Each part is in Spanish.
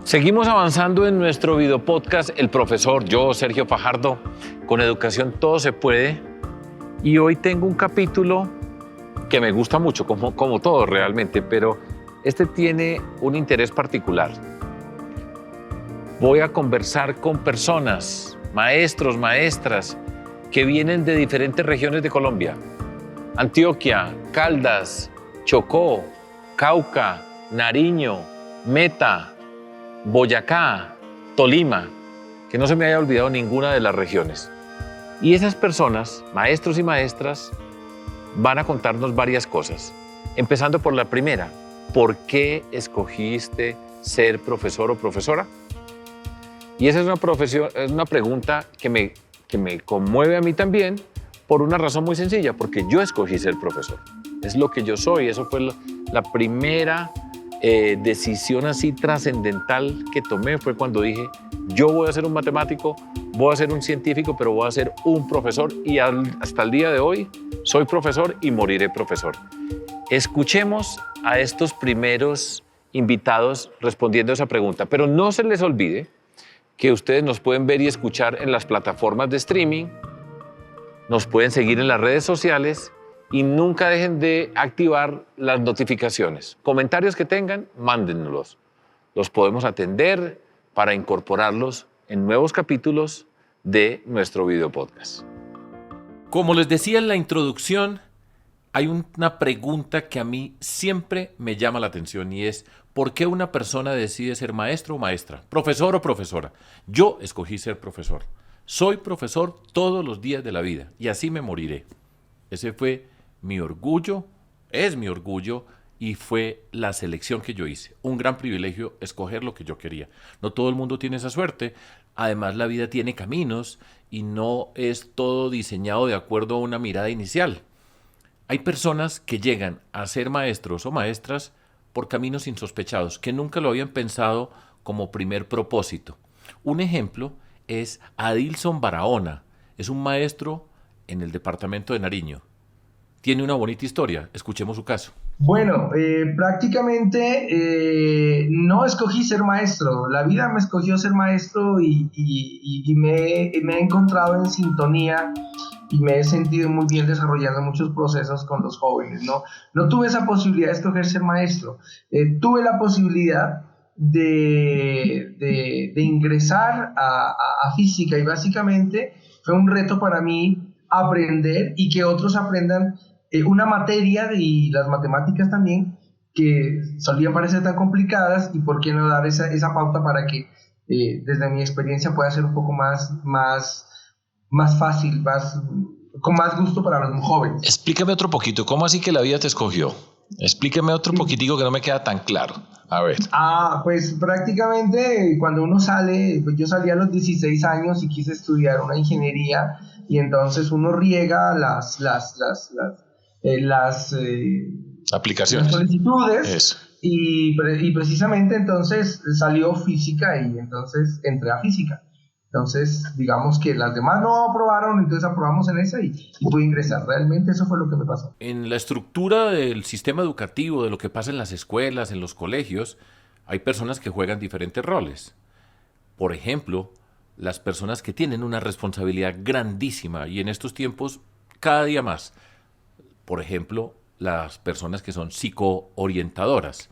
Seguimos avanzando en nuestro videopodcast El Profesor, yo, Sergio Fajardo, con educación todo se puede. Y hoy tengo un capítulo que me gusta mucho, como todo realmente, pero este tiene un interés particular. Voy a conversar con personas, maestros, maestras, que vienen de diferentes regiones de Colombia. Antioquia, Caldas, Chocó, Cauca, Nariño, Meta, Boyacá, Tolima, que no se me haya olvidado ninguna de las regiones. Y esas personas, maestros y maestras, van a contarnos varias cosas. Empezando por la primera, ¿por qué escogiste ser profesor o profesora? Y esa es una pregunta que me conmueve a mí también por una razón muy sencilla, porque yo escogí ser profesor. Es lo que yo soy, eso fue la primera decisión así trascendental que tomé, fue cuando dije, yo voy a ser un matemático, voy a ser un científico, pero voy a ser un profesor y hasta el día de hoy soy profesor y moriré profesor. Escuchemos a estos primeros invitados respondiendo a esa pregunta, pero no se les olvide que ustedes nos pueden ver y escuchar en las plataformas de streaming, nos pueden seguir en las redes sociales y nunca dejen de activar las notificaciones. Comentarios que tengan, mándenlos. Los podemos atender para incorporarlos en nuevos capítulos de nuestro video podcast. Como les decía en la introducción, hay una pregunta que a mí siempre me llama la atención y es ¿por qué una persona decide ser maestro o maestra, profesor o profesora? Yo escogí ser profesor. Soy profesor todos los días de la vida y así me moriré. Ese fue mi orgullo, es mi orgullo y fue la selección que yo hice. Un gran privilegio escoger lo que yo quería. No todo el mundo tiene esa suerte. Además, la vida tiene caminos y no es todo diseñado de acuerdo a una mirada inicial. Hay personas que llegan a ser maestros o maestras por caminos insospechados, que nunca lo habían pensado como primer propósito. Un ejemplo es Adilson Barahona. Es un maestro en el departamento de Nariño. Tiene una bonita historia. Escuchemos su caso. Bueno, prácticamente no escogí ser maestro. La vida me escogió ser maestro y me he encontrado en sintonía y me he sentido muy bien desarrollando muchos procesos con los jóvenes. No tuve esa posibilidad de escoger ser maestro. Tuve la posibilidad de ingresar a física y básicamente fue un reto para mí aprender y que otros aprendan una materia y las matemáticas también que solían parecer tan complicadas y por qué no dar esa pauta para que desde mi experiencia pueda ser un poco más fácil, con más gusto para los jóvenes. Explícame otro poquito, ¿cómo así que la vida te escogió? Explíqueme otro poquitico que no me queda tan claro. A ver. Pues prácticamente cuando uno sale, pues yo salí a los 16 años y quise estudiar una ingeniería y entonces uno riega las aplicaciones, solicitudes. Eso. Y precisamente entonces salió física y entonces entré a física. Entonces, digamos que las demás no aprobaron, entonces aprobamos en esa y pude ingresar. Realmente eso fue lo que me pasó. En la estructura del sistema educativo, de lo que pasa en las escuelas, en los colegios, hay personas que juegan diferentes roles. Por ejemplo, las personas que tienen una responsabilidad grandísima y en estos tiempos cada día más. Por ejemplo, las personas que son psicoorientadoras.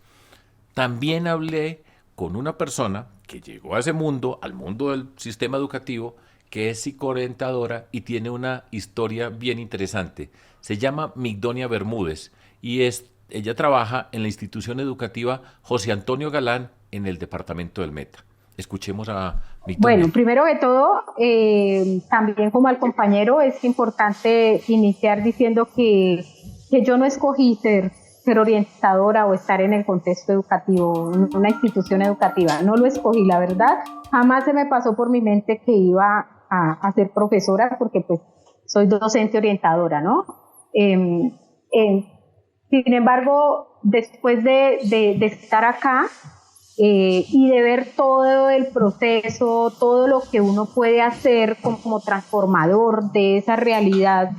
También hablé con una persona que llegó a ese mundo, al mundo del sistema educativo, que es psicoorientadora y tiene una historia bien interesante. Se llama Migdonia Bermúdez y ella trabaja en la institución educativa José Antonio Galán en el departamento del Meta. Escuchemos a Migdonia. Bueno, primero de todo, también como al compañero, es importante iniciar diciendo que yo no escogí ser orientadora o estar en el contexto educativo, en una institución educativa. No lo escogí, la verdad. Jamás se me pasó por mi mente que iba a ser profesora porque pues soy docente orientadora, ¿no? Sin embargo, después de estar acá y de ver todo el proceso, todo lo que uno puede hacer como transformador de esa realidad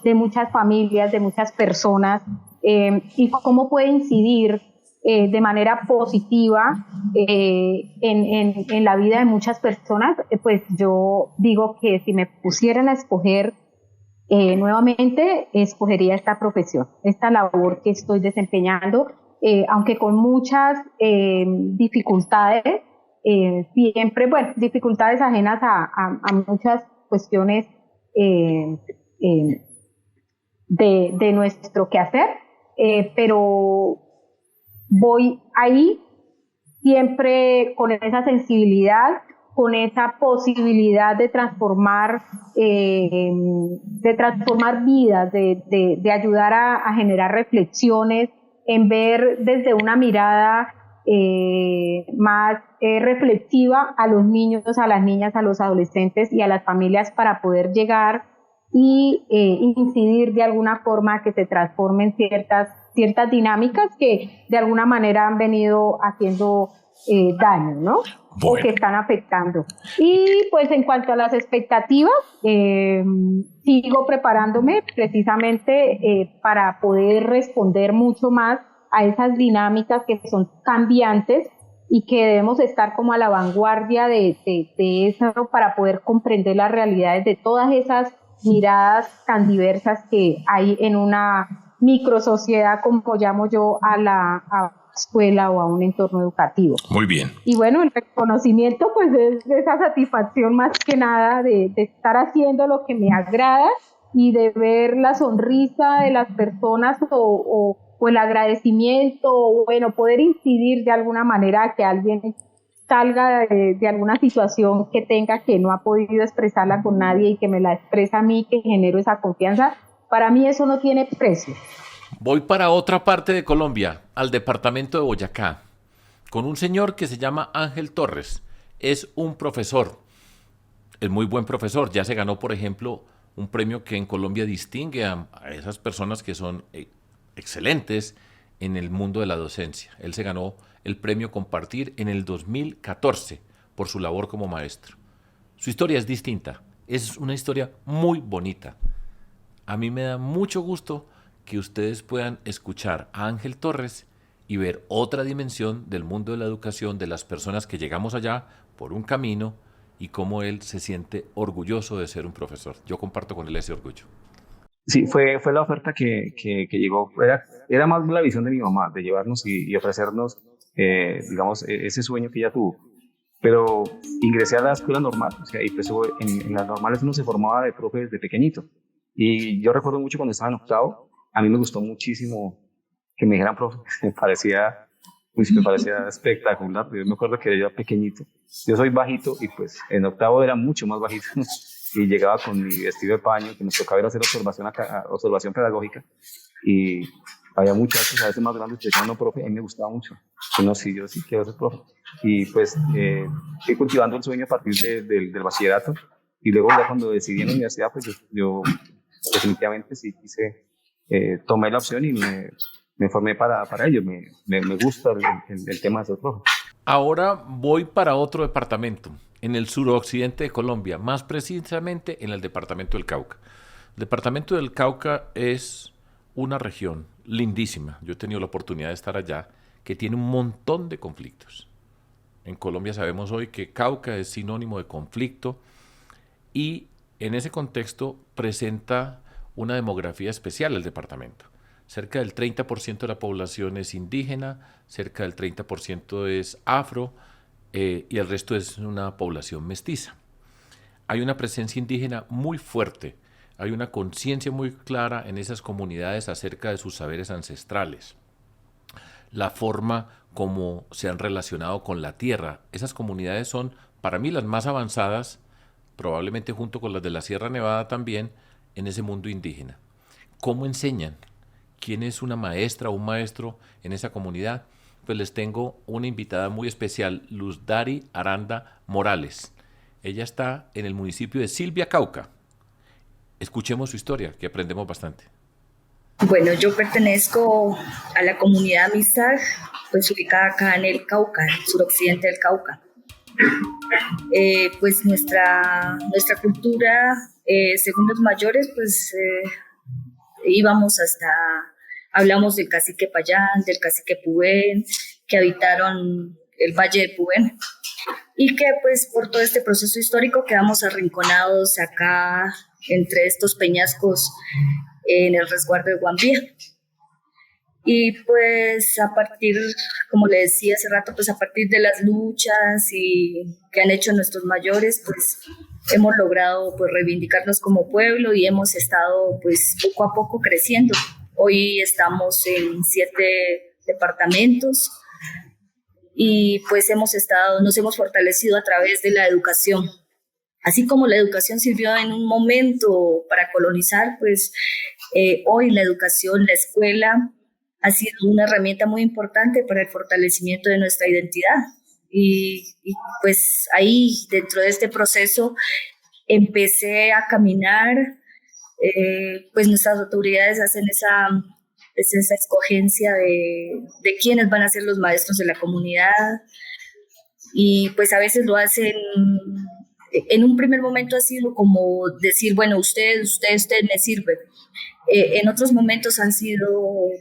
de muchas familias, de muchas personas, y cómo puede incidir de manera positiva en la vida de muchas personas, pues yo digo que si me pusieran a escoger nuevamente, escogería esta profesión, esta labor que estoy desempeñando, aunque con muchas dificultades, siempre, bueno, dificultades ajenas a muchas cuestiones de nuestro quehacer, pero voy ahí siempre con esa sensibilidad, con esa posibilidad de transformar vidas, de ayudar a generar reflexiones, en ver desde una mirada más reflexiva a los niños, a las niñas, a los adolescentes y a las familias para poder llegar y incidir de alguna forma que se transformen ciertas dinámicas que de alguna manera han venido haciendo daño, ¿no? Bueno. O que están afectando. Y pues en cuanto a las expectativas, sigo preparándome precisamente para poder responder mucho más a esas dinámicas que son cambiantes y que debemos estar como a la vanguardia de eso para poder comprender las realidades de todas esas miradas tan diversas que hay en una microsociedad, como llamo yo, a la escuela o a un entorno educativo. Muy bien. Y bueno, el reconocimiento pues es esa satisfacción más que nada de estar haciendo lo que me agrada y de ver la sonrisa de las personas o el agradecimiento o bueno, poder incidir de alguna manera a que alguien salga de alguna situación que tenga que no ha podido expresarla con nadie y que me la expresa a mí, que genero esa confianza. Para mí eso no tiene precio. Voy para otra parte de Colombia, al departamento de Boyacá, con un señor que se llama Ángel Torres. Es un profesor, es muy buen profesor. Ya se ganó, por ejemplo, un premio que en Colombia distingue a esas personas que son excelentes en el mundo de la docencia. Él se ganó el premio Compartir en el 2014 por su labor como maestro. Su historia es distinta, es una historia muy bonita. A mí me da mucho gusto que ustedes puedan escuchar a Ángel Torres y ver otra dimensión del mundo de la educación, de las personas que llegamos allá por un camino y cómo él se siente orgulloso de ser un profesor. Yo comparto con él ese orgullo. Sí, fue la oferta que llegó. Era más la visión de mi mamá, de llevarnos y ofrecernos, digamos, ese sueño que ella tuvo. Pero ingresé a la escuela normal, o sea, y pues en las normales uno se formaba de profe desde pequeñito. Y yo recuerdo mucho cuando estaba en octavo, a mí me gustó muchísimo que me dijeran profe, me parecía espectacular. Yo me acuerdo que era pequeñito. Yo soy bajito y pues en octavo era mucho más bajito. Y llegaba con mi vestido de paño, que nos tocaba ir a hacer observación pedagógica, y había muchachos a veces más grandes que decían, no, profe, a mí me gustaba mucho. Y no, sí, yo sí quiero ser profe. Y pues fui cultivando el sueño a partir del bachillerato, y luego ya cuando decidí en la universidad, pues yo definitivamente sí quise, tomé la opción y me formé para ello. Me gusta el tema de ser profe. Ahora voy para otro departamento, en el suroccidente de Colombia, más precisamente en el departamento del Cauca. El departamento del Cauca es una región lindísima. Yo he tenido la oportunidad de estar allá, que tiene un montón de conflictos. En Colombia sabemos hoy que Cauca es sinónimo de conflicto y en ese contexto presenta una demografía especial el departamento. Cerca del 30% de la población es indígena, cerca del 30% es afro y el resto es una población mestiza. Hay una presencia indígena muy fuerte, hay una conciencia muy clara en esas comunidades acerca de sus saberes ancestrales. La forma como se han relacionado con la tierra. Esas comunidades son, para mí, las más avanzadas, probablemente junto con las de la Sierra Nevada también, en ese mundo indígena. ¿Cómo enseñan? ¿Quién es una maestra o un maestro en esa comunidad? Pues les tengo una invitada muy especial, Luz Dari Aranda Morales. Ella está en el municipio de Silvia, Cauca. Escuchemos su historia, que aprendemos bastante. Bueno, yo pertenezco a la comunidad Mistag, pues ubicada acá en el Cauca, el suroccidente del Cauca. Pues nuestra cultura, según los mayores, pues íbamos hasta Hablamos del cacique Payán, del cacique Pubén, que habitaron el Valle de Pubén, y que pues por todo este proceso histórico quedamos arrinconados acá entre estos peñascos en el resguardo de Guambía. Y pues a partir, como le decía hace rato, pues a partir de las luchas y que han hecho nuestros mayores, pues hemos logrado pues reivindicarnos como pueblo y hemos estado pues poco a poco creciendo. Hoy estamos en 7 departamentos y pues nos hemos fortalecido a través de la educación. Así como la educación sirvió en un momento para colonizar, pues hoy la educación, la escuela, ha sido una herramienta muy importante para el fortalecimiento de nuestra identidad. Y pues ahí, dentro de este proceso, empecé a caminar, pues nuestras autoridades hacen esa escogencia de quiénes van a ser los maestros de la comunidad, y pues a veces lo hacen, en un primer momento ha sido como decir, bueno, usted me sirve. En otros momentos han sido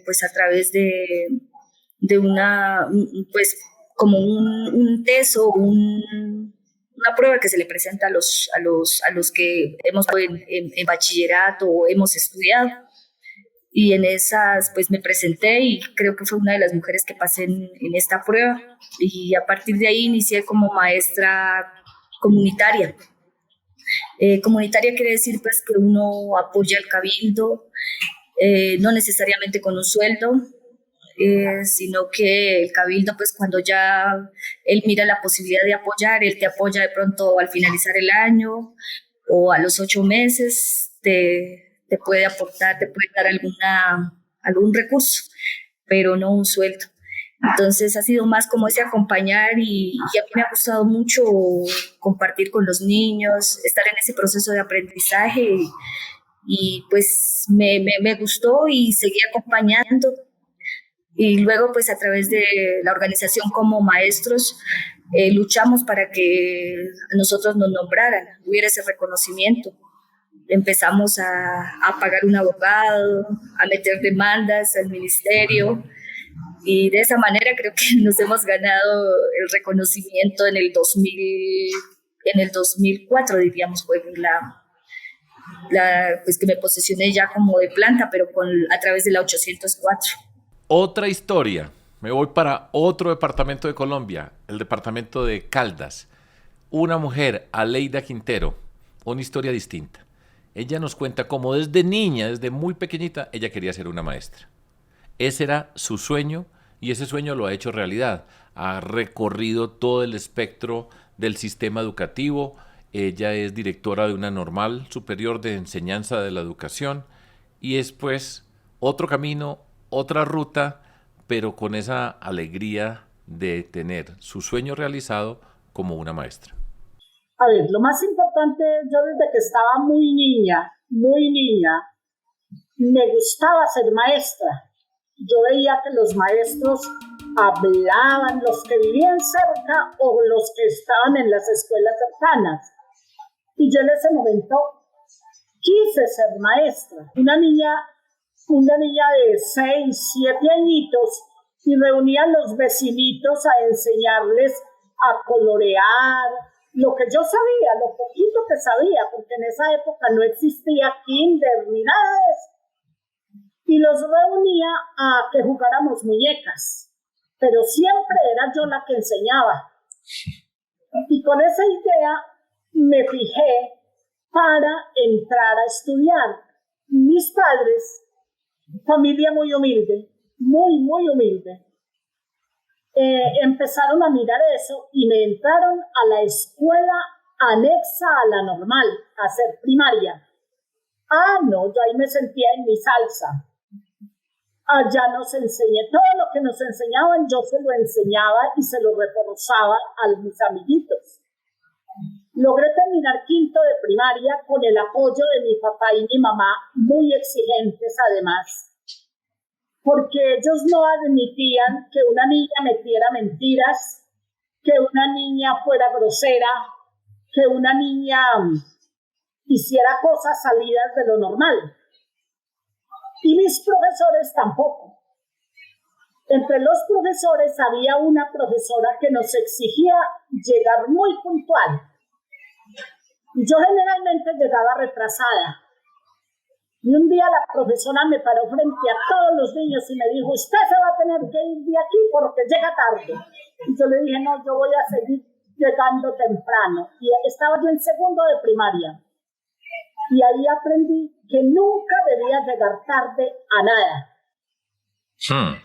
pues a través de una, pues como un test o una prueba que se le presenta a los que hemos en bachillerato o hemos estudiado. Y en esas pues me presenté y creo que fue una de las mujeres que pasé en esta prueba, y a partir de ahí inicié como maestra comunitaria. Comunitaria quiere decir pues que uno apoya al cabildo, no necesariamente con un sueldo, sino que el cabildo pues cuando ya él mira la posibilidad de apoyar, él te apoya de pronto al finalizar el año o a los 8 meses, te puede aportar, te puede dar algún recurso, pero no un sueldo. Entonces ha sido más como ese acompañar, y a mí me ha gustado mucho compartir con los niños, estar en ese proceso de aprendizaje, y pues me gustó y seguí acompañando. Y luego pues a través de la organización como maestros luchamos para que a nosotros nos nombraran, hubiera ese reconocimiento. Empezamos a pagar un abogado, a meter demandas al ministerio, y de esa manera creo que nos hemos ganado el reconocimiento en el 2004, diríamos, fue pues que me posesioné ya como de planta, pero a través de la 804. Otra historia. Me voy para otro departamento de Colombia, el departamento de Caldas. Una mujer, Aleida Quintero, una historia distinta. Ella nos cuenta cómo desde niña, desde muy pequeñita, ella quería ser una maestra. Ese era su sueño y ese sueño lo ha hecho realidad. Ha recorrido todo el espectro del sistema educativo. Ella es directora de una normal superior de enseñanza de la educación y es pues otro camino, otra ruta, pero con esa alegría de tener su sueño realizado como una maestra. A ver, lo más importante, yo desde que estaba muy niña, me gustaba ser maestra. Yo veía que los maestros hablaban, los que vivían cerca o los que estaban en las escuelas cercanas. Y yo en ese momento quise ser maestra. Una niña de 6, 7 añitos, y reunía a los vecinitos a enseñarles a colorear, lo que yo sabía, lo poquito que sabía, porque en esa época no existía kinder ni nada de eso. Y los reunía a que jugáramos muñecas, pero siempre era yo la que enseñaba. Y con esa idea me fijé para entrar a estudiar. Mis padres, familia muy humilde, muy humilde, empezaron a mirar eso y me entraron a la escuela anexa a la normal, a hacer primaria. No, yo ahí me sentía en mi salsa. Allá nos enseñé todo lo que nos enseñaban, yo se lo enseñaba y se lo reforzaba a mis amiguitos. Logré terminar 5º de primaria con el apoyo de mi papá y mi mamá, muy exigentes además, porque ellos no admitían que una niña metiera mentiras, que una niña fuera grosera, que una niña hiciera cosas salidas de lo normal. Y mis profesores tampoco. Entre los profesores había una profesora que nos exigía llegar muy puntual. Yo generalmente llegaba retrasada. Y un día la profesora me paró frente a todos los niños y me dijo, usted se va a tener que ir de aquí porque llega tarde. Y yo le dije, no, yo voy a seguir llegando temprano. Y estaba yo en segundo de primaria. Y ahí aprendí que nunca debía llegar tarde a nada.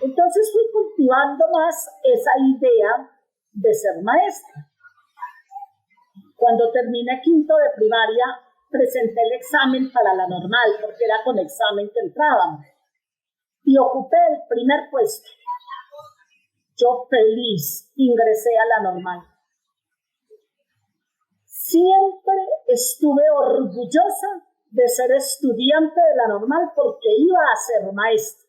Entonces fui cultivando más esa idea de ser maestra. Cuando terminé quinto de primaria, presenté el examen para la normal, porque era con examen que entrábamos. Y ocupé el primer puesto. Yo feliz ingresé a la normal. Siempre estuve orgullosa de ser estudiante de la normal porque iba a ser maestra.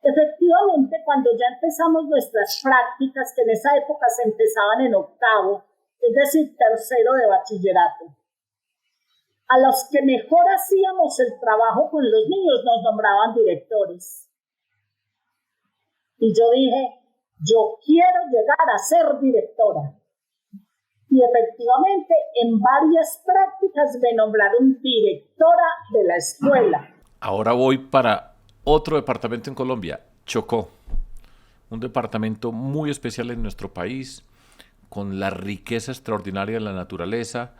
Efectivamente, cuando ya empezamos nuestras prácticas, que en esa época se empezaban en octavo, es decir, tercero de bachillerato, a los que mejor hacíamos el trabajo con los niños nos nombraban directores. Y yo dije, yo quiero llegar a ser directora. Y efectivamente, en varias prácticas me nombraron directora de la escuela. Ahora voy para otro departamento en Colombia, Chocó. Un departamento muy especial en nuestro país, con la riqueza extraordinaria de la naturaleza,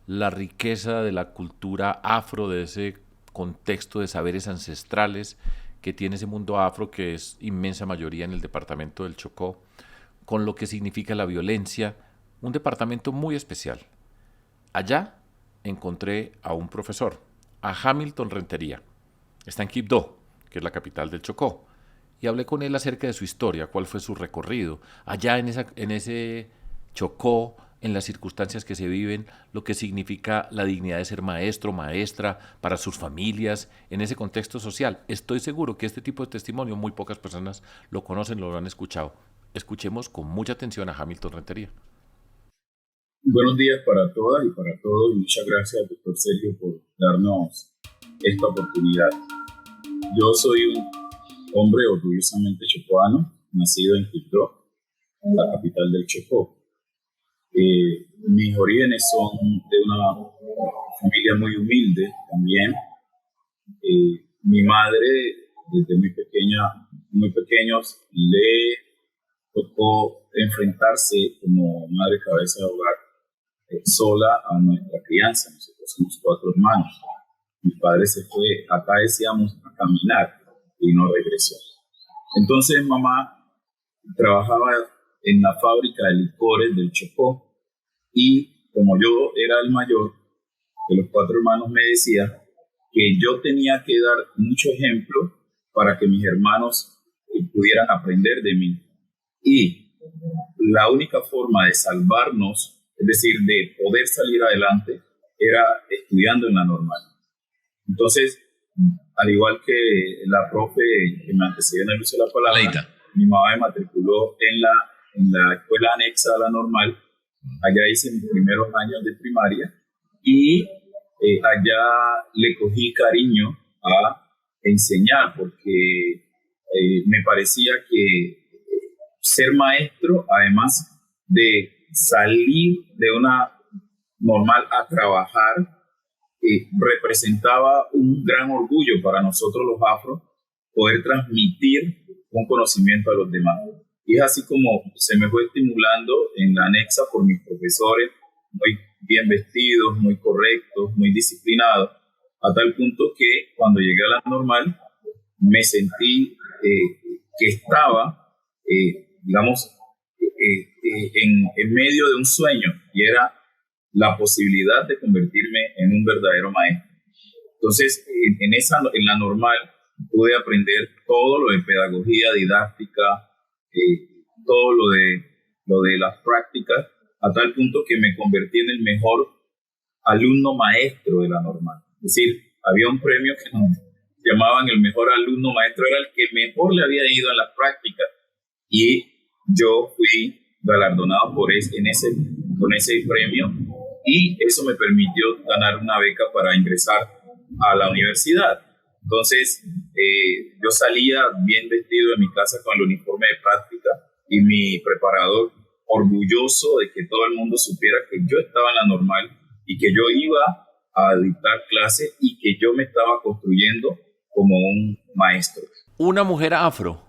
la riqueza de la cultura afro, de ese contexto de saberes ancestrales que tiene ese mundo afro, que es inmensa mayoría en el departamento del Chocó, con lo que significa la violencia, un departamento muy especial. Allá encontré a un profesor, a Hamilton Rentería. Está en Quibdó, que es la capital del Chocó, y hablé con él acerca de su historia, cuál fue su recorrido, allá en ese Chocó, en las circunstancias que se viven, lo que significa la dignidad de ser maestro, maestra, para sus familias, en ese contexto social. Estoy seguro que este tipo de testimonio muy pocas personas lo conocen, lo han escuchado. Escuchemos con mucha atención a Hamilton Rentería. Buenos días para todas y para todos, y muchas gracias, doctor Sergio, por darnos esta oportunidad. Yo soy un hombre orgullosamente chocoano, nacido en Quibdó, la capital del Chocó. Mis orígenes son de una familia muy humilde también. Mi madre, desde muy pequeños, le tocó enfrentarse como madre cabeza de hogar sola a nuestra crianza. Nosotros somos 4 hermanos. Mi padre se fue, acá decíamos, a caminar y no regresó. Entonces mamá trabajaba en la fábrica de licores del Chocó y como yo era el mayor de los 4 hermanos, me decía que yo tenía que dar mucho ejemplo para que mis hermanos pudieran aprender de mí. Y la única forma de salvarnos, es decir, de poder salir adelante, era estudiando en la normal. Entonces, al igual que la profe que me antecedió en el uso de la palabra, Leita, mi mamá me matriculó en la escuela anexa a la normal. Allá hice mis primeros años de primaria y allá le cogí cariño a enseñar porque me parecía que ser maestro, además de salir de una normal a trabajar, representaba un gran orgullo para nosotros los afros poder transmitir un conocimiento a los demás. Y es así como se me fue estimulando en la anexa por mis profesores, muy bien vestidos, muy correctos, muy disciplinados, a tal punto que cuando llegué a la normal me sentí que estaba, digamos, en medio de un sueño, y era la posibilidad de convertirme en un verdadero maestro. Entonces, en la normal pude aprender todo lo de pedagogía didáctica, todo lo de las prácticas, a tal punto que me convertí en el mejor alumno maestro de la normal. Es decir, había un premio que nos llamaban el mejor alumno maestro, era el que mejor le había ido en las prácticas, y yo fui galardonado con ese premio, y eso me permitió ganar una beca para ingresar a la universidad. Entonces, yo salía bien vestido de mi casa con el uniforme de práctica y mi preparador orgulloso de que todo el mundo supiera que yo estaba en la normal y que yo iba a dictar clases y que yo me estaba construyendo como un maestro. Una mujer afro,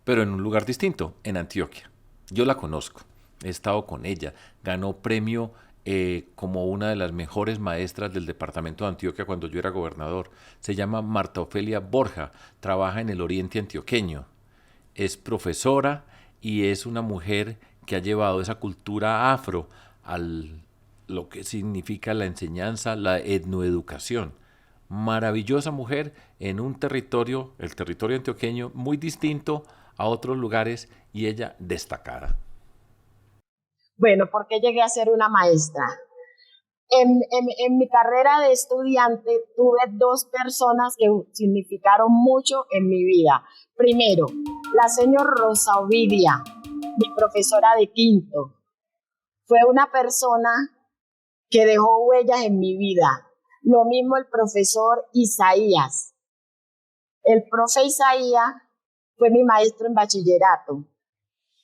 pero en un lugar distinto, en Antioquia. Yo la conozco, he estado con ella, ganó premio como una de las mejores maestras del departamento de Antioquia cuando yo era gobernador. Se llama Marta Ofelia Borja, trabaja en el oriente antioqueño, es profesora y es una mujer que ha llevado esa cultura afro a lo que significa la enseñanza, la etnoeducación. Maravillosa mujer en un territorio, el territorio antioqueño, muy distinto a otros lugares y ella destacada. Bueno, ¿por qué llegué a ser una maestra? En mi carrera de estudiante tuve dos personas que significaron mucho en mi vida. Primero, la señora Rosa Ovidia, mi profesora de quinto. Fue una persona que dejó huellas en mi vida. Lo mismo el profesor Isaías. El profe Isaías fue mi maestro en bachillerato.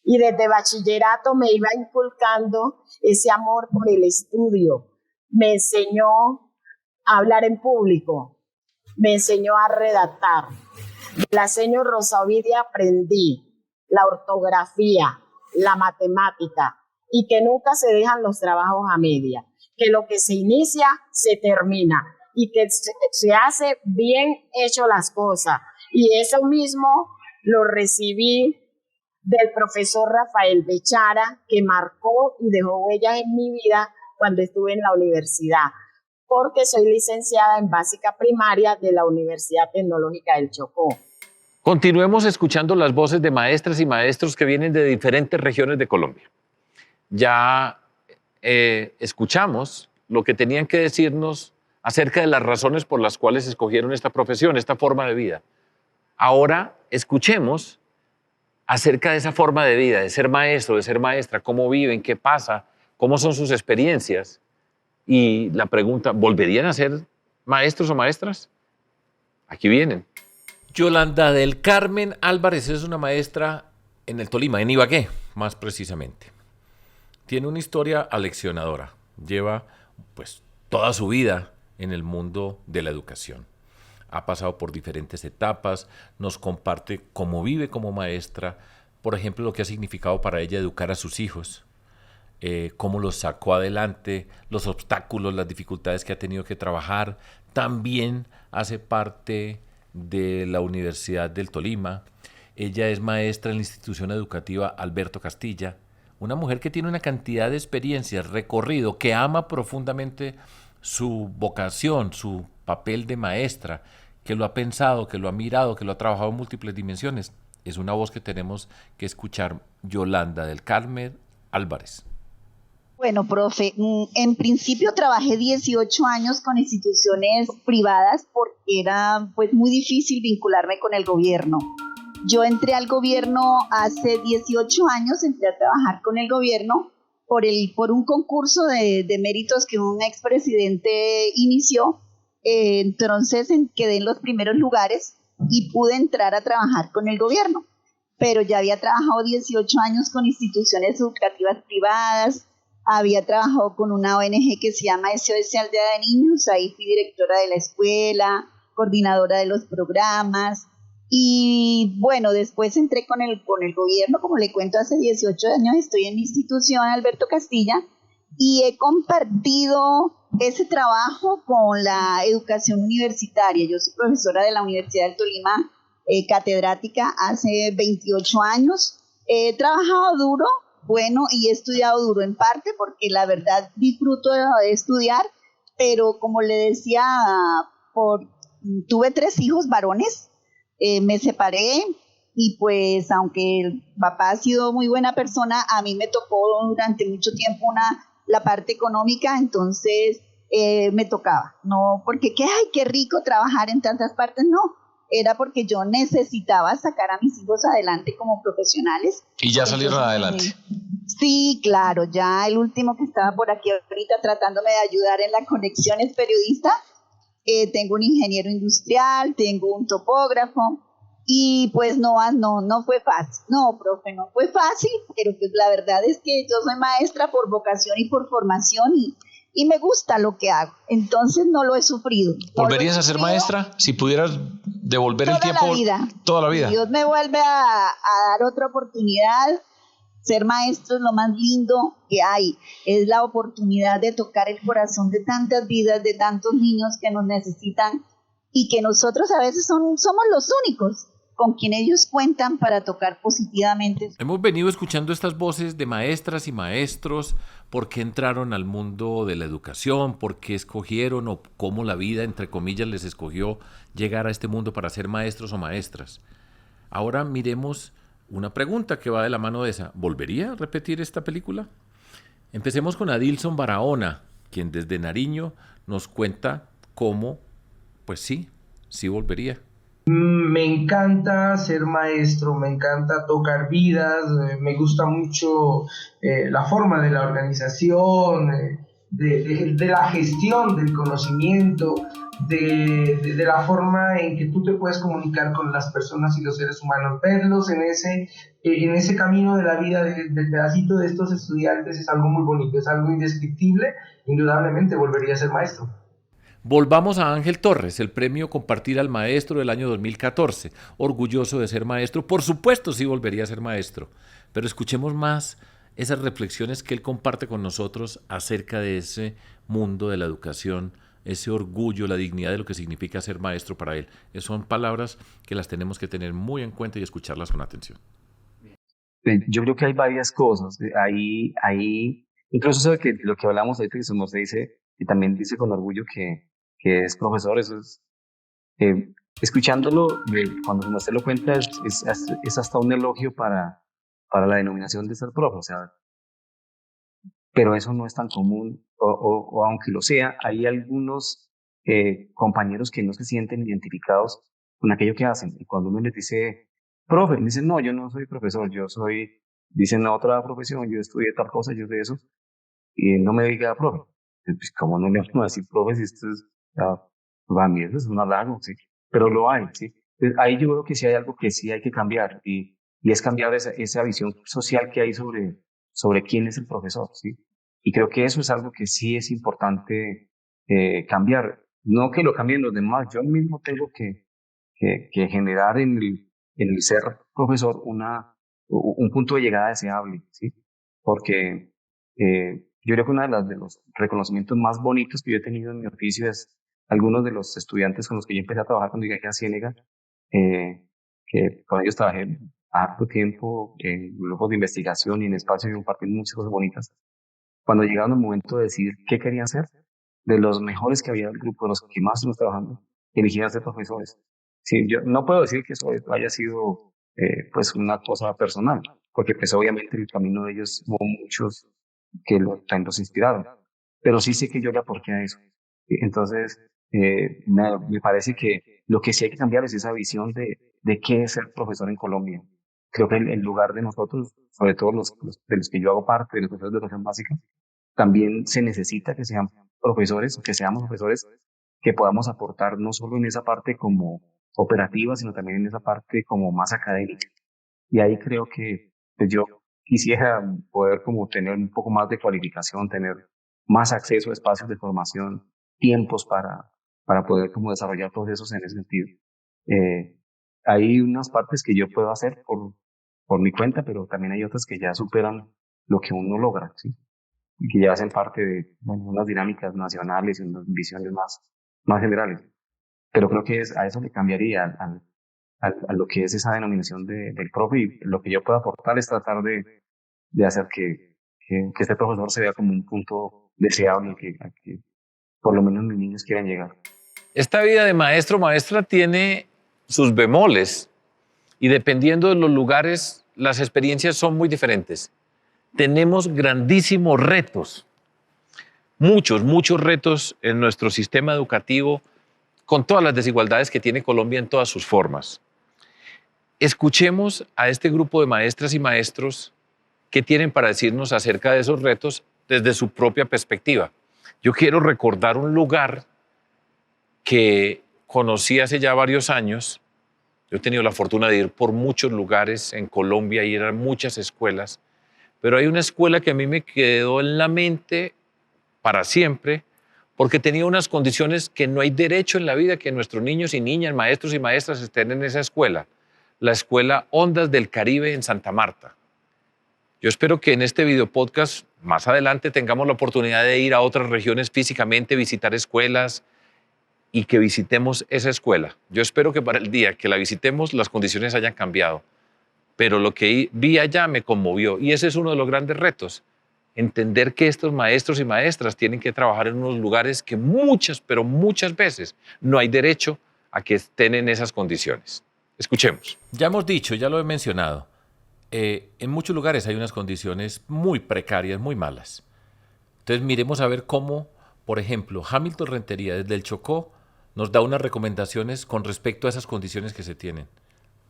Y desde bachillerato me iba inculcando ese amor por el estudio. Me enseñó a hablar en público, me enseñó a redactar. De la señora Rosa Ovidia aprendí la ortografía, la matemática y que nunca se dejan los trabajos a media, que lo que se inicia se termina y que se hace bien hecho las cosas. Y eso mismo lo recibí del profesor Rafael Bechara, que marcó y dejó huellas en mi vida cuando estuve en la universidad, porque soy licenciada en básica primaria de la Universidad Tecnológica del Chocó. Continuemos escuchando las voces de maestras y maestros que vienen de diferentes regiones de Colombia. Ya escuchamos lo que tenían que decirnos acerca de las razones por las cuales escogieron esta profesión, esta forma de vida. Ahora escuchemos acerca de esa forma de vida, de ser maestro, de ser maestra, cómo viven, qué pasa, cómo son sus experiencias. Y la pregunta, ¿volverían a ser maestros o maestras? Aquí vienen. Yolanda del Carmen Álvarez es una maestra en el Tolima, en Ibagué, más precisamente. Tiene una historia aleccionadora. Lleva pues toda su vida en el mundo de la educación. Ha pasado por diferentes etapas, nos comparte cómo vive como maestra, por ejemplo, lo que ha significado para ella educar a sus hijos, cómo los sacó adelante, los obstáculos, las dificultades que ha tenido que trabajar. También hace parte de la Universidad del Tolima. Ella es maestra en la institución educativa Alberto Castilla, una mujer que tiene una cantidad de experiencias, recorrido, que ama profundamente su vocación, su papel de maestra, que lo ha pensado, que lo ha mirado, que lo ha trabajado en múltiples dimensiones. Es una voz que tenemos que escuchar. Yolanda del Carmen Álvarez. Bueno, profe, en principio trabajé 18 años con instituciones privadas porque era pues muy difícil vincularme con el gobierno. Yo entré al gobierno hace 18 años, entré a trabajar con el gobierno por un concurso de méritos que un expresidente inició. Entonces quedé en los primeros lugares y pude entrar a trabajar con el gobierno. Pero ya había trabajado 18 años con instituciones educativas privadas, había trabajado con una ONG que se llama SOS Aldea de Niños, ahí fui directora de la escuela, coordinadora de los programas, y bueno, después entré con el gobierno, como le cuento, hace 18 años estoy en mi institución Alberto Castilla, y he compartido ese trabajo con la educación universitaria. Yo soy profesora de la Universidad del Tolima, catedrática hace 28 años. He trabajado duro, bueno, y he estudiado duro en parte porque la verdad disfruto de estudiar, pero como le decía, tuve 3 hijos varones, me separé y pues aunque el papá ha sido muy buena persona, a mí me tocó durante mucho tiempo la parte económica, entonces me tocaba, no porque qué rico trabajar en tantas partes, no, era porque yo necesitaba sacar a mis hijos adelante como profesionales. ¿Y ya salieron adelante? Sí, claro, ya el último que estaba por aquí ahorita tratándome de ayudar en la conexión es periodista tengo un ingeniero industrial, tengo un topógrafo, y pues no fue fácil. No, profe, no fue fácil, pero pues la verdad es que yo soy maestra por vocación y por formación y me gusta lo que hago. Entonces no lo he sufrido. ¿Volverías a ser maestra si pudieras devolver el tiempo? Toda la vida. Toda la vida. Si Dios me vuelve a dar otra oportunidad, ser maestro es lo más lindo que hay. Es la oportunidad de tocar el corazón de tantas vidas, de tantos niños que nos necesitan y que nosotros a veces somos los únicos con quien ellos cuentan para tocar positivamente. Hemos venido escuchando estas voces de maestras y maestros, por qué entraron al mundo de la educación, por qué escogieron o cómo la vida, entre comillas, les escogió llegar a este mundo para ser maestros o maestras. Ahora miremos una pregunta que va de la mano de esa. ¿Volvería a repetir esta película? Empecemos con Adilson Barahona, quien desde Nariño nos cuenta cómo, pues sí volvería. Me encanta ser maestro, me encanta tocar vidas, me gusta mucho la forma de la organización, de la gestión del conocimiento, de la forma en que tú te puedes comunicar con las personas y los seres humanos. Verlos en ese camino de la vida, del pedacito de estos estudiantes, es algo muy bonito, es algo indescriptible. Indudablemente volvería a ser maestro. Volvamos a Ángel Torres, el premio Compartir al Maestro del año 2014. Orgulloso de ser maestro, por supuesto sí volvería a ser maestro, pero escuchemos más esas reflexiones que él comparte con nosotros acerca de ese mundo de la educación, ese orgullo, la dignidad de lo que significa ser maestro para él. Son palabras que las tenemos que tener muy en cuenta y escucharlas con atención. Yo creo que hay varias cosas. Incluso sabe que lo que hablamos ahorita, que se nos dice, y también dice con orgullo que es profesor, eso es, escuchándolo, cuando usted lo cuenta, es hasta un elogio para la denominación de ser profe, o sea, pero eso no es tan común, o aunque lo sea, hay algunos compañeros que no se sienten identificados con aquello que hacen, y cuando uno les dice, profe, dicen, no, yo no soy profesor, dicen otra profesión, yo estudié tal cosa, yo de eso, y no me diga profe. Pues, ¿cómo no le vamos a decir profe si esto es, para mí eso es un halago, ¿sí? Pero lo hay, ¿sí? Entonces, ahí yo creo que sí hay algo que sí hay que cambiar, y es cambiar esa visión social que hay sobre quién es el profesor, ¿sí? Y creo que eso es algo que sí es importante cambiar. No que lo cambien los demás, yo mismo tengo que generar en el ser profesor un punto de llegada deseable, ¿sí? Porque yo creo que uno de los reconocimientos más bonitos que yo he tenido en mi oficio es algunos de los estudiantes con los que yo empecé a trabajar cuando llegué aquí a Ciénega, que con ellos trabajé harto tiempo en grupos de investigación y en espacios y compartiendo muchas cosas bonitas. Cuando llegaron el momento de decidir qué querían ser, de los mejores que había en el grupo, de los que más estuvimos trabajando, eligieron ser profesores. Sí, yo no puedo decir que eso haya sido pues una cosa personal, porque pues obviamente el camino de ellos hubo muchos que los inspiraron, pero sí sé que yo le aporté a eso. Entonces, me parece que lo que sí hay que cambiar es esa visión de qué es ser profesor en Colombia. Creo que en lugar de nosotros, sobre todo de los que yo hago parte, de los profesores de educación básica, también se necesita que seamos profesores que podamos aportar no solo en esa parte como operativa, sino también en esa parte como más académica. Y ahí creo que pues yo quisiera poder como tener un poco más de cualificación, tener más acceso a espacios de formación, tiempos para poder como desarrollar procesos en ese sentido. Hay unas partes que yo puedo hacer por mi cuenta, pero también hay otras que ya superan lo que uno logra, ¿sí? Y que ya hacen parte de unas dinámicas nacionales y unas visiones más generales. Pero creo que a eso le cambiaría a lo que es esa denominación del profe, y lo que yo puedo aportar es tratar de hacer que este profesor se vea como un punto deseable a que por lo menos mis niños quieran llegar. Esta vida de maestro o maestra tiene sus bemoles y dependiendo de los lugares, las experiencias son muy diferentes. Tenemos grandísimos retos, muchos retos en nuestro sistema educativo con todas las desigualdades que tiene Colombia en todas sus formas. Escuchemos a este grupo de maestras y maestros que tienen para decirnos acerca de esos retos desde su propia perspectiva. Yo quiero recordar un lugar que conocí hace ya varios años. Yo he tenido la fortuna de ir por muchos lugares en Colombia y ir a muchas escuelas, pero hay una escuela que a mí me quedó en la mente para siempre, porque tenía unas condiciones que no hay derecho en la vida que nuestros niños y niñas, maestros y maestras estén en esa escuela, la Escuela Ondas del Caribe en Santa Marta. Yo espero que en este video podcast más adelante tengamos la oportunidad de ir a otras regiones físicamente, visitar escuelas y que visitemos esa escuela. Yo espero que para el día que la visitemos las condiciones hayan cambiado, pero lo que vi allá me conmovió y ese es uno de los grandes retos, entender que estos maestros y maestras tienen que trabajar en unos lugares que muchas, pero muchas veces no hay derecho a que estén en esas condiciones. Escuchemos. Ya hemos dicho, ya lo he mencionado, en muchos lugares hay unas condiciones muy precarias, muy malas. Entonces miremos a ver cómo, por ejemplo, Hamilton Rentería desde el Chocó nos da unas recomendaciones con respecto a esas condiciones que se tienen.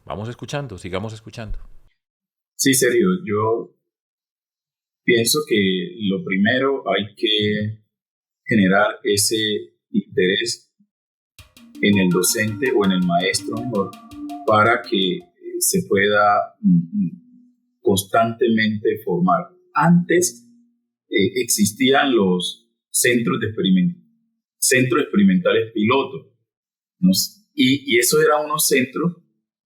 Vamos escuchando, sigamos escuchando. Sí, Sergio, yo pienso que lo primero hay que generar ese interés en el docente o en el maestro mejor para que se pueda constantemente formar. Antes existían los centros experimentales pilotos, ¿no? Y esos eran unos centros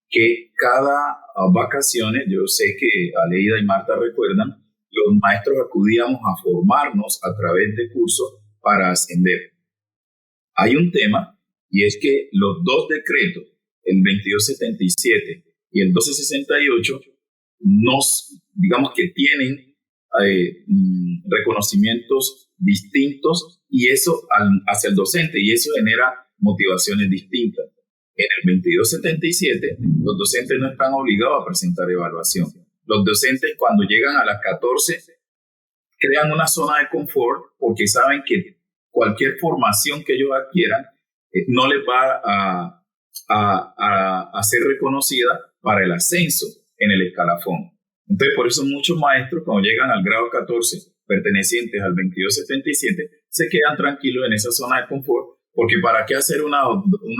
que cada vacaciones, yo sé que Aleida y Marta recuerdan, los maestros acudíamos a formarnos a través de cursos para ascender. Hay un tema, y es que los dos decretos, el 2277 y el 1268, digamos que tienen reconocimientos distintos y eso hacia el docente, y eso genera motivaciones distintas. En el 2277, los docentes no están obligados a presentar evaluación. Los docentes, cuando llegan a las 14, crean una zona de confort porque saben que cualquier formación que ellos adquieran no les va a ser reconocida para el ascenso en el escalafón. Entonces, por eso muchos maestros, cuando llegan al grado 14, pertenecientes al 2277, se quedan tranquilos en esa zona de confort, porque ¿para qué hacer una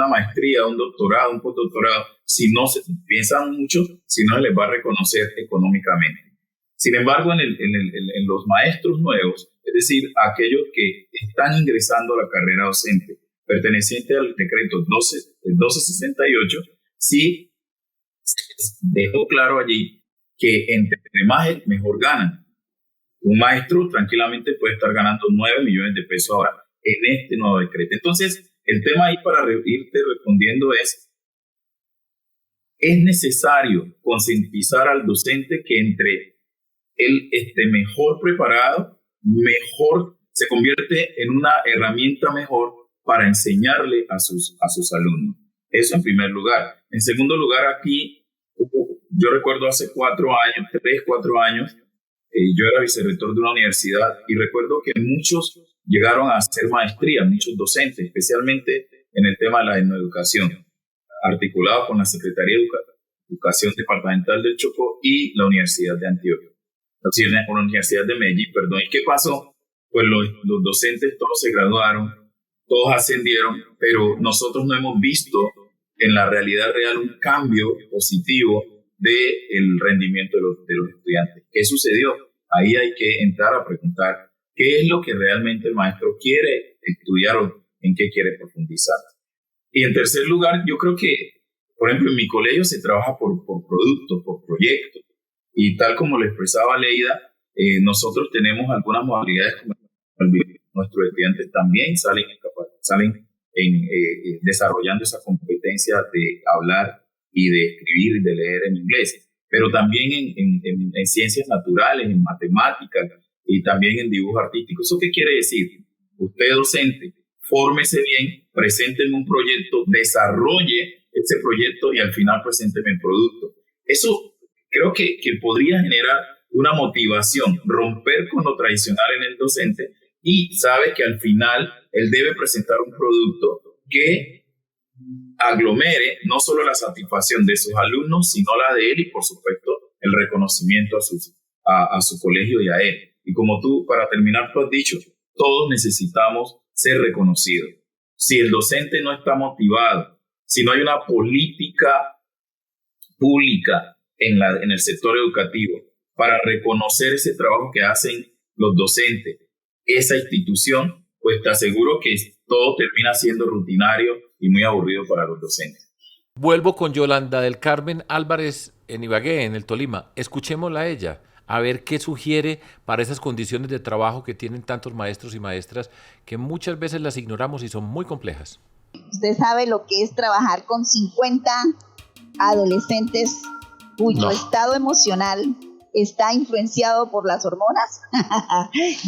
maestría, un doctorado, un postdoctorado, si no piensan mucho, si no se les va a reconocer económicamente? Sin embargo, en los maestros nuevos, es decir, aquellos que están ingresando a la carrera docente, perteneciente al decreto 1268, sí dejó claro allí que entre más mejor ganan. Un maestro tranquilamente puede estar ganando 9 millones de pesos ahora en este nuevo decreto. Entonces, el tema ahí para irte respondiendo es necesario concientizar al docente que entre él esté mejor preparado, se convierte en una herramienta mejor para enseñarle a sus alumnos. Eso en primer lugar. En segundo lugar, aquí, yo recuerdo hace 4 años, yo era vicerrector de una universidad y recuerdo que muchos llegaron a hacer maestría, muchos docentes, especialmente en el tema de la etnoeducación, articulado con la Secretaría de Educación Departamental del Chocó y la Universidad de Antioquia, con la Universidad de Medellín, perdón. ¿Y qué pasó? Pues los docentes todos se graduaron, todos ascendieron, pero nosotros no hemos visto en la realidad real un cambio positivo del rendimiento de los estudiantes. ¿Qué sucedió? Ahí hay que entrar a preguntar qué es lo que realmente el maestro quiere estudiar o en qué quiere profundizar. Y en tercer lugar, yo creo que, por ejemplo, en mi colegio se trabaja por productos, por proyectos. Y tal como lo expresaba Leida, nosotros tenemos algunas modalidades como nuestros estudiantes también salen desarrollando esa competencia de hablar y de escribir y de leer en inglés, pero también en ciencias naturales, en matemáticas y también en dibujo artístico. ¿Eso qué quiere decir? Usted, docente, fórmese bien, presénteme un proyecto, desarrolle ese proyecto y al final presénteme el producto. Eso creo que podría generar una motivación, romper con lo tradicional en el docente, y sabe que al final él debe presentar un producto que aglomere no solo la satisfacción de sus alumnos, sino la de él y, por supuesto, el reconocimiento a su colegio y a él. Y como tú, para terminar, tú has dicho, todos necesitamos ser reconocidos. Si el docente no está motivado, si no hay una política pública en el sector educativo para reconocer ese trabajo que hacen los docentes, esa institución, pues te aseguro que todo termina siendo rutinario y muy aburrido para los docentes. Vuelvo con Yolanda del Carmen Álvarez en Ibagué, en el Tolima. Escuchémosla a ella, a ver qué sugiere para esas condiciones de trabajo que tienen tantos maestros y maestras que muchas veces las ignoramos y son muy complejas. Usted sabe lo que es trabajar con 50 adolescentes cuyo estado emocional está influenciado por las hormonas.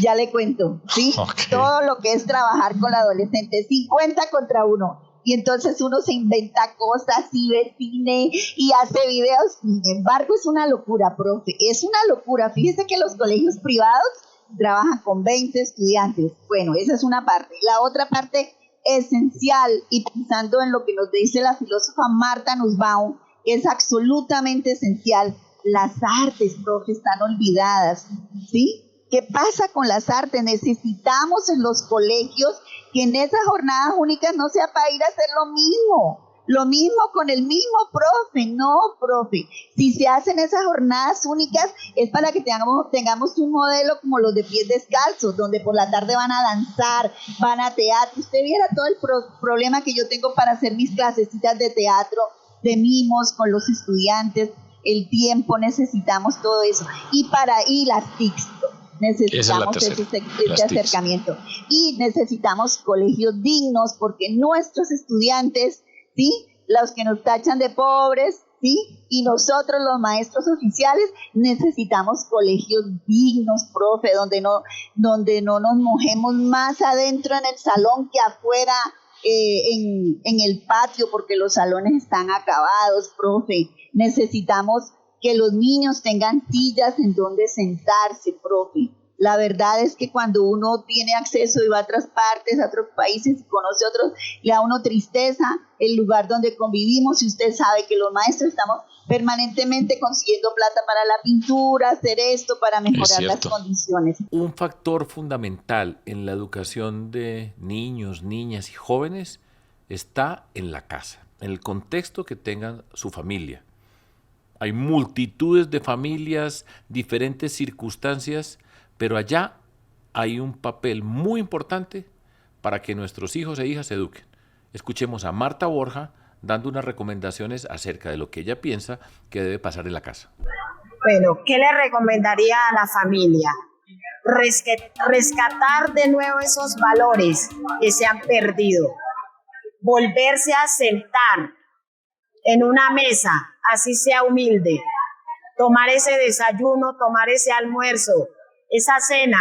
Ya le cuento, ¿sí? Okay. Todo lo que es trabajar con adolescentes, 50 contra 1. Y entonces uno se inventa cosas y ve cine y hace videos. Sin embargo, es una locura, profe. Es una locura. Fíjese que los colegios privados trabajan con 20 estudiantes. Bueno, esa es una parte. La otra parte esencial, y pensando en lo que nos dice la filósofa Marta Nussbaum, es absolutamente esencial. Las artes, profe, están olvidadas, ¿sí? ¿Qué pasa con las artes? Necesitamos en los colegios que en esas jornadas únicas no sea para ir a hacer lo mismo con el mismo profe. No, profe, si se hacen esas jornadas únicas es para que tengamos un modelo como los de pies descalzos, donde por la tarde van a danzar, van a teatro. Usted viera todo el problema que yo tengo para hacer mis clasecitas de teatro, de mimos con los estudiantes, el tiempo, necesitamos todo eso. Y las TICs, necesitamos ese acercamiento. Y necesitamos colegios dignos, porque nuestros estudiantes, ¿sí?, los que nos tachan de pobres, ¿sí?, y nosotros los maestros oficiales necesitamos colegios dignos, profe, donde no nos mojemos más adentro en el salón que afuera, en el patio, porque los salones están acabados, profe. Necesitamos que los niños tengan sillas en donde sentarse, profe. La verdad es que cuando uno tiene acceso y va a otras partes, a otros países y conoce a otros, le da a uno tristeza el lugar donde convivimos, y usted sabe que los maestros estamos permanentemente consiguiendo plata para la pintura, hacer esto para mejorar las condiciones. Un factor fundamental en la educación de niños, niñas y jóvenes está en la casa, en el contexto que tengan su familia. Hay multitudes de familias, diferentes circunstancias, pero allá hay un papel muy importante para que nuestros hijos e hijas se eduquen. Escuchemos a Marta Borja dando unas recomendaciones acerca de lo que ella piensa que debe pasar en la casa. Bueno, ¿qué le recomendaría a la familia? Rescatar de nuevo esos valores que se han perdido. Volverse a sentar en una mesa, así sea humilde. Tomar ese desayuno, tomar ese almuerzo, esa cena,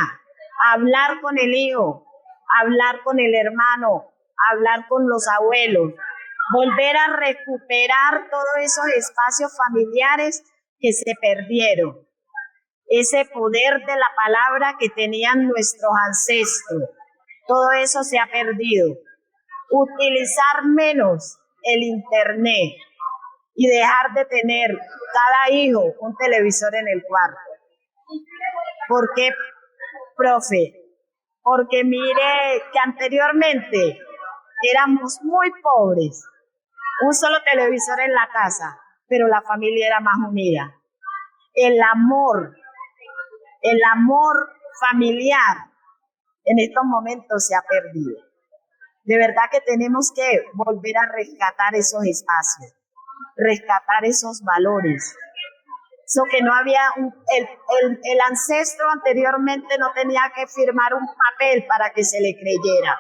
hablar con el hijo, hablar con el hermano, hablar con los abuelos, volver a recuperar todos esos espacios familiares que se perdieron, ese poder de la palabra que tenían nuestros ancestros, todo eso se ha perdido. Utilizar menos el internet y dejar de tener cada hijo un televisor en el cuarto. ¿Por qué, profe? Porque mire que anteriormente éramos muy pobres, un solo televisor en la casa, pero la familia era más unida. El amor familiar en estos momentos se ha perdido. De verdad que tenemos que volver a rescatar esos espacios, rescatar esos valores. Eso que no había, el ancestro anteriormente no tenía que firmar un papel para que se le creyera.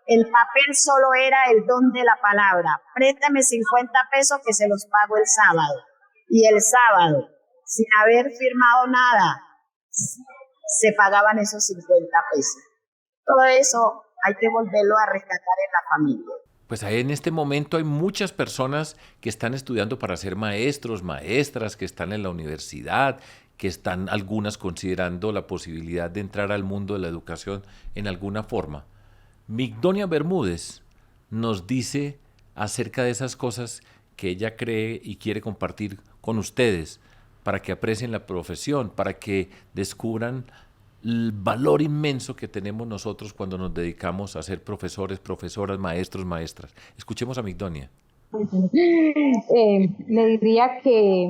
El papel solo era el don de la palabra. Préstame 50 pesos que se los pago el sábado. Y el sábado, sin haber firmado nada, se pagaban esos 50 pesos. Todo eso hay que volverlo a rescatar en la familia. Pues en este momento hay muchas personas que están estudiando para ser maestros, maestras, que están en la universidad, que están algunas considerando la posibilidad de entrar al mundo de la educación en alguna forma. Migdonia Bermúdez nos dice acerca de esas cosas que ella cree y quiere compartir con ustedes para que aprecien la profesión, para que descubran el valor inmenso que tenemos nosotros cuando nos dedicamos a ser profesores, profesoras, maestros, maestras. Escuchemos a Migdonia. Le diría que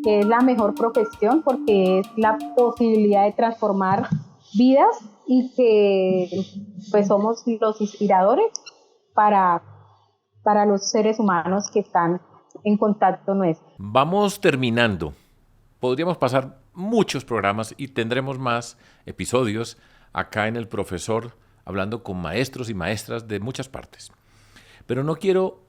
es la mejor profesión porque es la posibilidad de transformar vidas y que pues somos los inspiradores para los seres humanos que están en contacto nuestro. Vamos terminando. Podríamos pasar muchos programas y tendremos más episodios acá en El Profesor, hablando con maestros y maestras de muchas partes. Pero no quiero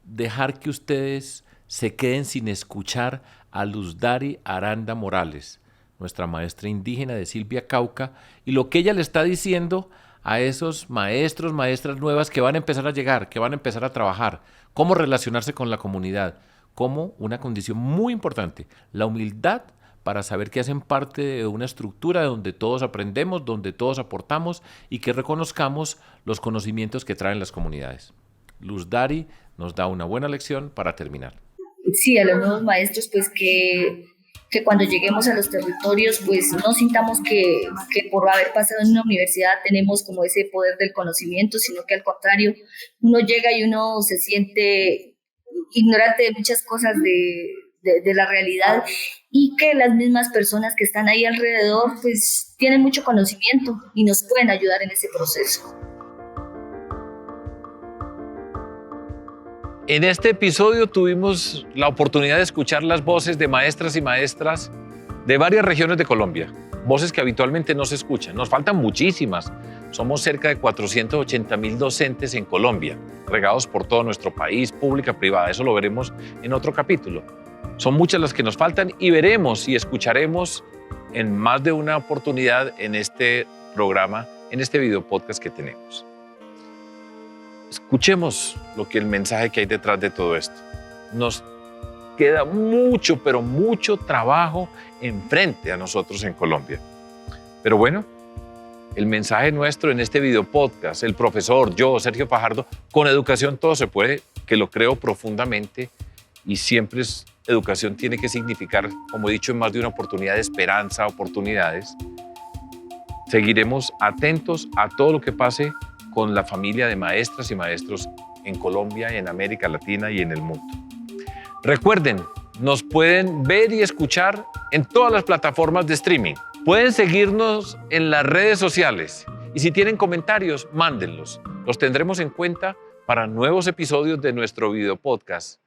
dejar que ustedes se queden sin escuchar a Luzdari Aranda Morales, nuestra maestra indígena de Silvia Cauca, y lo que ella le está diciendo a esos maestros, maestras nuevas que van a empezar a llegar, que van a empezar a trabajar, cómo relacionarse con la comunidad, como una condición muy importante, la humildad para saber que hacen parte de una estructura donde todos aprendemos, donde todos aportamos y que reconozcamos los conocimientos que traen las comunidades. Luzdari nos da una buena lección para terminar. Sí, a los nuevos maestros, pues que cuando lleguemos a los territorios, pues no sintamos que por haber pasado en una universidad tenemos como ese poder del conocimiento, sino que al contrario, uno llega y uno se siente ignorante de muchas cosas de la realidad y que las mismas personas que están ahí alrededor, pues tienen mucho conocimiento y nos pueden ayudar en ese proceso. En este episodio tuvimos la oportunidad de escuchar las voces de maestras y maestras de varias regiones de Colombia, voces que habitualmente no se escuchan. Nos faltan muchísimas. Somos cerca de 480.000 docentes en Colombia, regados por todo nuestro país, pública, privada. Eso lo veremos en otro capítulo. Son muchas las que nos faltan y veremos y escucharemos en más de una oportunidad en este programa, en este video podcast que tenemos. Escuchemos el mensaje que hay detrás de todo esto. Nos queda mucho, pero mucho trabajo enfrente a nosotros en Colombia. Pero bueno, el mensaje nuestro en este video podcast, el profesor, yo, Sergio Fajardo, con educación todo se puede, que lo creo profundamente y siempre educación tiene que significar, como he dicho en más de una oportunidad, de esperanza, oportunidades. Seguiremos atentos a todo lo que pase con la familia de maestras y maestros en Colombia, en América Latina y en el mundo. Recuerden, nos pueden ver y escuchar en todas las plataformas de streaming. Pueden seguirnos en las redes sociales y si tienen comentarios, mándenlos. Los tendremos en cuenta para nuevos episodios de nuestro video podcast.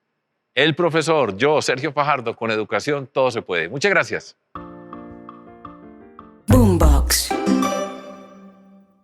El profesor, yo, Sergio Fajardo, con educación todo se puede. Muchas gracias.